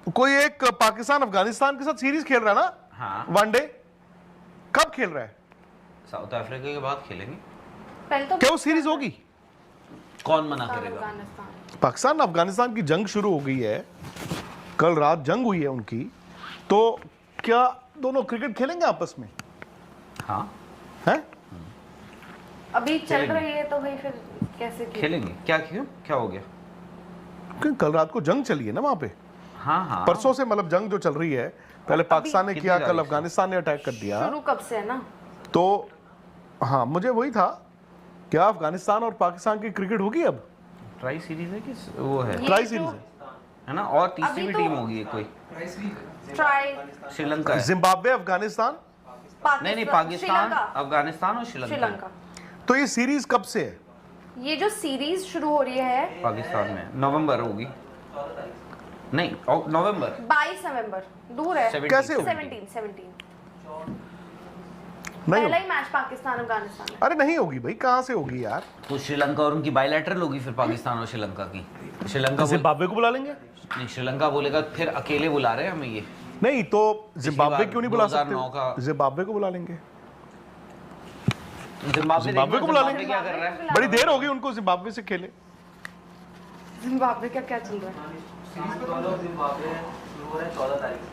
कोई एक पाकिस्तान अफगानिस्तान के साथ सीरीज खेल रहा है ना? हाँ, वनडे कब खेल रहा है? साउथ अफ्रीका के बाद खेलेंगे। पहले तो क्या वो सीरीज होगी? कौन मना करेगा? अफगानिस्तान। पाकिस्तान अफगानिस्तान की जंग शुरू हो गई है, कल रात जंग हुई है उनकी, तो क्या दोनों क्रिकेट खेलेंगे आपस में? हाँ हैं? अभी चल खेलेंगे। रही है तो भाई फिर कैसे खेलेंगे। क्या क्यों, क्या हो गया? क्योंकि कल रात को जंग चली है ना वहां पे, हाँ हाँ, परसों से मतलब जंग जो चल रही है, पहले पाकिस्तान ने कितनी किया, कल तारीख से? अफगानिस्तान ने अटैक कर दिया। शुरू कब से है ना? तो हाँ, मुझे वही था, क्या अफगानिस्तान और पाकिस्तान की क्रिकेट होगी अब? ट्राई सीरीज है कि वो है? ये ट्राई जो सीरीज है। ना, और तीसरी अभी भी तो- टीम होगी एक कोई, ट्राई श्रीलंका है। जिम्बाब्वे अफगानिस्तान। नहीं पाकिस्तान, श्रीलंका। अफगानिस्तान और श्रीलंका। श्रीलंका। तो ये सीरीज कब से है? ये जो सीरीज शुरू हो रही है पाकिस्तान में नवंबर होगी, नहीं नवंबर 22 नवंबर, दूर है। 17, कैसे होगी? 17 नहीं पहला होगी। ही मैच पाकिस्तान अफगानिस्तान में। अरे नहीं होगी भाई, कहाँ से होगी यार? तो श्रीलंका और उनकी बायलैटरल होगी फिर पाकिस्तान और श्रीलंका की। श्रीलंका जिम्बाब्वे को बुला लेंगे? नहीं, श्रीलंका बोलेगा फिर अकेले बुला रहे हैं हमें ये। नहीं तो जिम्बाब्वे बार क्यों नहीं बुला 2009 का- सकते? जिम्बाब्वे को बुला लेंगे। जिम्बाब्वे को बुला देखना, लेंगे। क्या कर रहा है? बड़ी देर हो गई उनको जिम्बाब्वे से खेले। जिम्बाब्वे का क्या चल रहा है?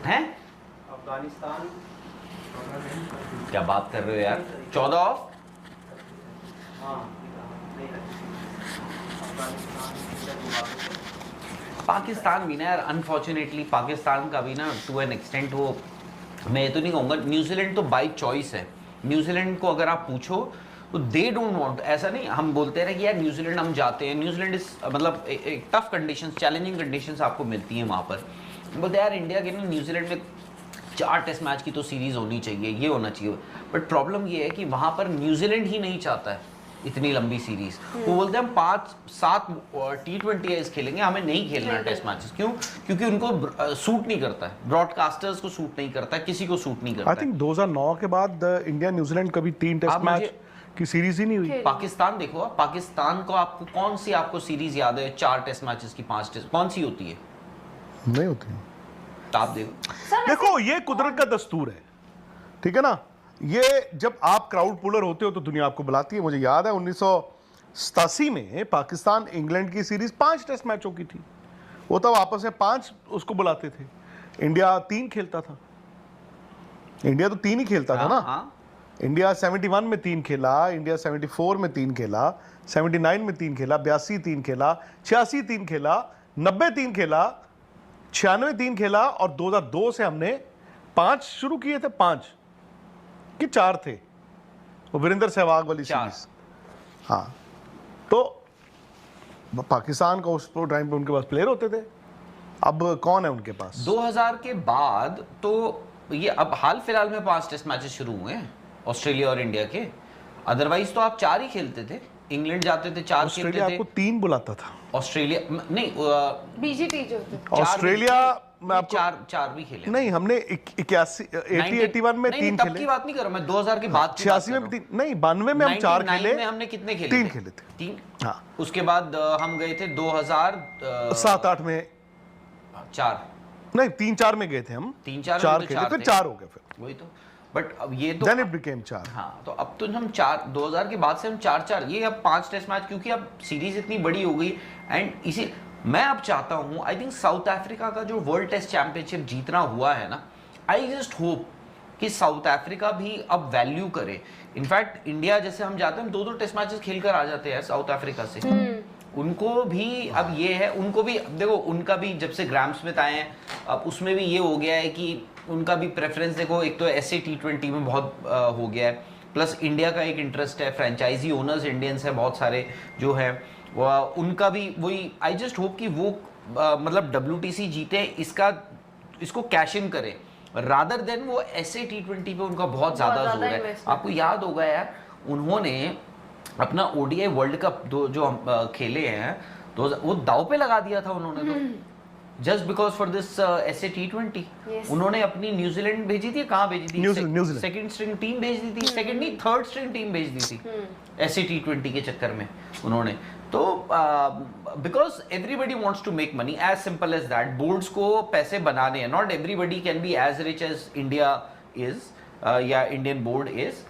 हैं? अफगानिस्तान क्या बात कर रहे हो यार? 14 ऑफ पाकिस्तान भी ना यार, अनफॉर्चुनेटली पाकिस्तान का भी ना टू एन एक्सटेंट वो, मैं ये तो नहीं कहूँगा, न्यूजीलैंड तो बाई चॉइस है। न्यूजीलैंड को अगर आप पूछो तो दे डोंट वांट, ऐसा नहीं हम बोलते रहे कि यार न्यूजीलैंड हम जाते हैं, न्यूजीलैंड इस मतलब एक टफ कंडीशंस, चैलेंजिंग कंडीशंस आपको मिलती हैं वहाँ पर। बोलते हैं यार इंडिया के ना न्यूजीलैंड में 4 टेस्ट मैच की तो सीरीज होनी चाहिए, ये होना चाहिए, बट प्रॉब्लम ये है कि वहाँ पर न्यूजीलैंड ही नहीं चाहता है इतनी लंबी सीरीज। वो बोलते हैं हम 5-7 T20 खेलेंगे, हमें नहीं खेलना है टेस्ट मैचेस। क्यों? क्योंकि उनको सूट नहीं करता है, ब्रॉडकास्टर्स को सूट नहीं करता है, किसी को सूट नहीं करता आई थिंक 2009 के बाद इंडिया न्यूजीलैंड कभी 3 टेस्ट आप मैच मुझे- की सीरीज ही नहीं हुई। है। पाकिस्तान देखो, पाकिस्तान को आपको कौन सी आपको सीरीज याद है 4 टेस्ट मैचेस की, 5 टेस्ट कौन सी होती है? नहीं होती। तो आप देखो, सर देखो ये कुदरत का दस्तूर है, ठीक है ना? ये जब आप क्राउड पुलर होते हो तो दुनिया आपको बुलाती है। मुझे याद है 1987 में पाकिस्तान इंग्लैंड की सीरीज 5 टेस्ट मैचों की थी, वो तब आपस में 5 उसको बुलाते थे। इंडिया 3 खेलता था, इंडिया तो 3 ही खेलता था ना। हाँ, इंडिया 71 में 3 खेला, इंडिया 74 में 3 खेला, 79 में 3 खेला, 82 3 खेला, 86 3 खेला, 90 3 खेला, 96 3 खेला, और 2002 से हमने 5 शुरू किए थे, 5 कि 4 थे, वो वीरेंद्र सहवाग वाली 4। सीरीज। हाँ, तो पाकिस्तान का उस टाइम पे उनके पास प्लेयर होते थे, अब कौन है उनके पास? 2000 के बाद तो ये अब हाल फिलहाल में 5 टेस्ट मैचेस शुरू हुए हैं ऑस्ट्रेलिया और इंडिया के। अदरवाइज तो आप 4 ही खेलते थे, इंग्लैंड जाते थे 4 ऑस्ट्रेलिया खेलते आपको थे। 3 बुलाता था। ऑस्ट्रेलिया नहीं, बीजीटी जो थे। 4 ऑस्ट्रेलिया में आपको 4 भी खेले। नहीं, हमने 81 81 में 3 तब खेले, की बात नहीं कर रहा मैं, 2000 के बाद की 86 बात में कर 3, नहीं 92 में हम 4 99 खेले, में हमने कितने खेले? 3 खेले थे। 3। हाँ, उसके बाद हम गए थे 2007 7-8 में 4 नहीं, 3-4 में गए थे हम, 3-4 में 4 तो खेले, 4 फिर थे। 4 हो गए फिर, वही तो, बट अब ये तो देन इट बिकेम 4। हाँ, तो अब तो हम 2000 के बाद से हम 4-4, ये अब 5 टेस्ट मैच, क्योंकि अब सीरीज इतनी बड़ी हो गई। एंड इसी मैं अब चाहता हूँ, आई थिंक साउथ अफ्रीका का जो वर्ल्ड टेस्ट चैंपियनशिप जीतना हुआ है ना, आई जस्ट होप कि साउथ अफ्रीका भी अब वैल्यू करे। इनफैक्ट इंडिया जैसे हम जाते हैं, हम 2-2 टेस्ट मैचेस खेल कर आ जाते हैं साउथ अफ्रीका से। उनको भी अब ये है, उनको भी अब देखो, उनका भी जब से ग्राम स्मिथ आए हैं, अब उसमें भी ये हो गया है कि उनका भी प्रेफरेंस देखो, एक तो ऐसे T20 में बहुत हो गया है, प्लस इंडिया का एक इंटरेस्ट है, फ्रेंचाइजी ओनर्स इंडियंस है बहुत सारे जो है, उनका भी वही। आई जस्ट होप कि वो मतलब WTC जीते, इसको कैश इन करे, रादर देन वो ऐसे T20 पे उनका बहुत ज़्यादा जोर है। investment। आपको याद होगा यार, उन्होंने अपना ODI वर्ल्ड कप जो हम खेले हैं, तो वो दाव पे लगा दिया था उन्होंने, तो जस्ट बिकॉज फॉर दिस ऐसे T20 Yes। उन्होंने अपनी न्यूजीलैंड भेजी थी, कहाँ भेजी थी? न्यूजीलैंड। सेकंड स्ट्रिंग टीम भेज दी थी, सेकंड नहीं थर्ड स्ट्रिंग टीम भेज दी थी ऐसे T20 के चक्कर में उन्होंने। तो because everybody wants to make money, as simple as that. Boards को पैसे बनाने हैं, not everybody can be as rich as India is या इंडियन बोर्ड इज।